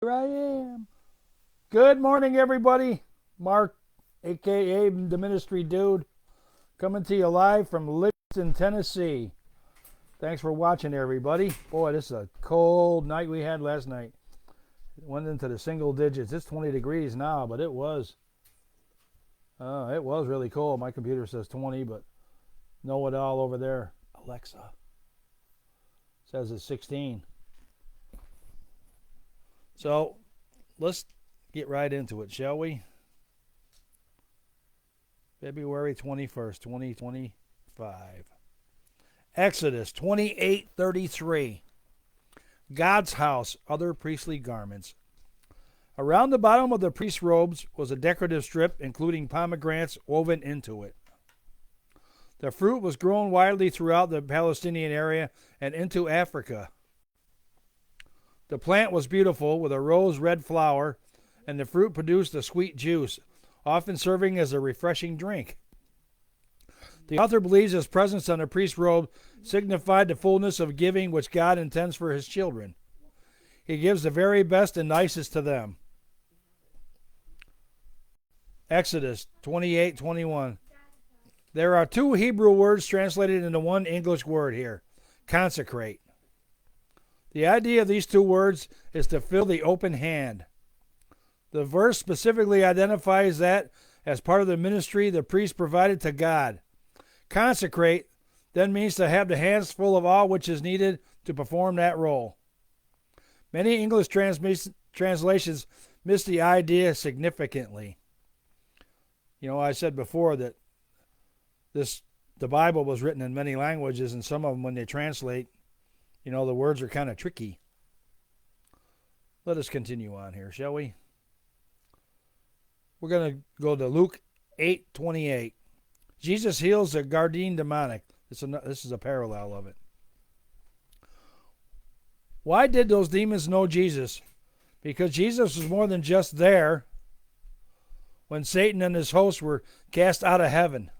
Here I am. Good morning, everybody. Mark, a.k.a. the Ministry Dude, coming to you live from Livingston, Tennessee. Thanks for watching, everybody. Boy, this is a cold night we had last night. It went into the single digits. It's 20 degrees now, but it was really cold. My computer says 20, but know it all over there. Alexa says it's 16. So let's get right into it, shall we? February 21st, 2025. Exodus 28:33. God's house, other priestly garments. Around the bottom of the priest's robes was a decorative strip, including pomegranates woven into it. The fruit was grown widely throughout the Palestinian area and into Africa. The plant was beautiful, with a rose-red flower, and the fruit produced a sweet juice, often serving as a refreshing drink. The author believes his presence on the priest's robe signified the fullness of giving which God intends for his children. He gives the very best and nicest to them. Exodus 28:21. There are two Hebrew words translated into one English word here: consecrate. The idea of these two words is to fill the open hand. The verse specifically identifies that as part of the ministry the priest provided to God. Consecrate then means to have the hands full of all which is needed to perform that role. Many English translations miss the idea significantly. You know, I said before that the Bible was written in many languages, and some of them, when they translate, you know, the words are kind of tricky. Let us continue on here, shall we? We're going to go to Luke 8:28. Jesus heals a Gadarene demonic. This is a parallel of it. Why did those demons know Jesus? Because Jesus was more than just there when Satan and his hosts were cast out of heaven.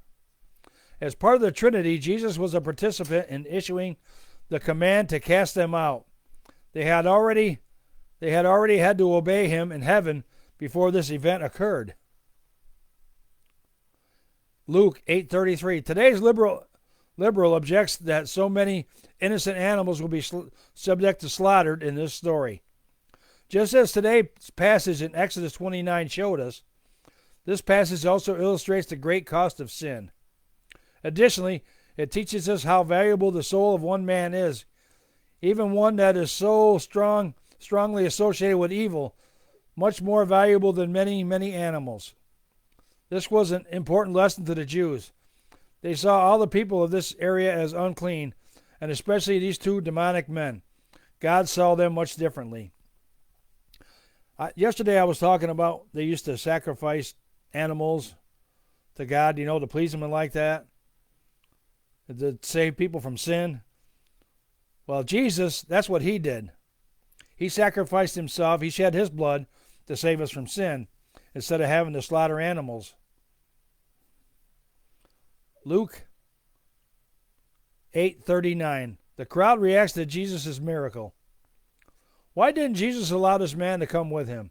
As part of the Trinity, Jesus was a participant in issuing the command to cast them out. They had already had to obey him in heaven before this event occurred. Luke 8:33. Today's liberal objects that so many innocent animals will be subject to slaughtered in this story. Just as today's passage in Exodus 29 showed us, this passage also illustrates the great cost of sin. Additionally, it teaches us how valuable the soul of one man is, even one that is so strongly associated with evil, much more valuable than many, many animals. This was an important lesson to the Jews. They saw all the people of this area as unclean, and especially these two demonic men. God saw them much differently. Yesterday I was talking about they used to sacrifice animals to God, you know, to please him and like that, to save people from sin. Well, Jesus, that's what he did. He sacrificed himself. He shed his blood to save us from sin instead of having to slaughter animals. Luke 8:39. The crowd reacts to Jesus' miracle. Why didn't Jesus allow this man to come with him?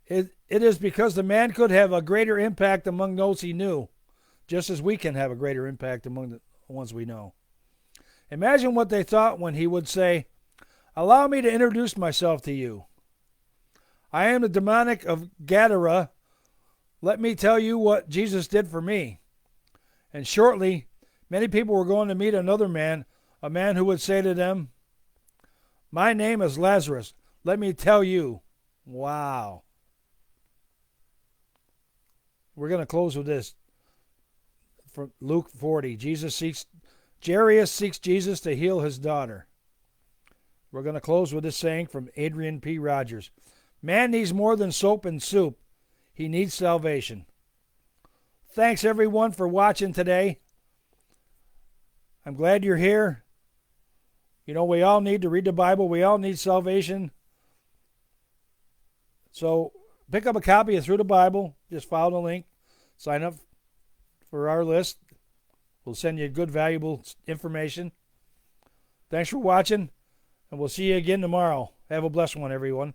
It is because the man could have a greater impact among those he knew, just as we can have a greater impact among the ones we know. Imagine what they thought when he would say, "Allow me to introduce myself to you. I am the demonic of Gadara. Let me tell you what Jesus did for me." And shortly, many people were going to meet another man, a man who would say to them, "My name is Lazarus. Let me tell you." Wow. We're going to close with this. From Luke 40, Jairus seeks Jesus to heal his daughter. We're going to close with this saying from Adrian P. Rogers. Man needs more than soap and soup. He needs salvation. Thanks, everyone, for watching today. I'm glad you're here. You know, we all need to read the Bible. We all need salvation. So pick up a copy of Through the Bible. Just follow the link. Sign up for our list. We'll send you good, valuable information. Thanks for watching, and we'll see you again tomorrow. Have a blessed one, everyone.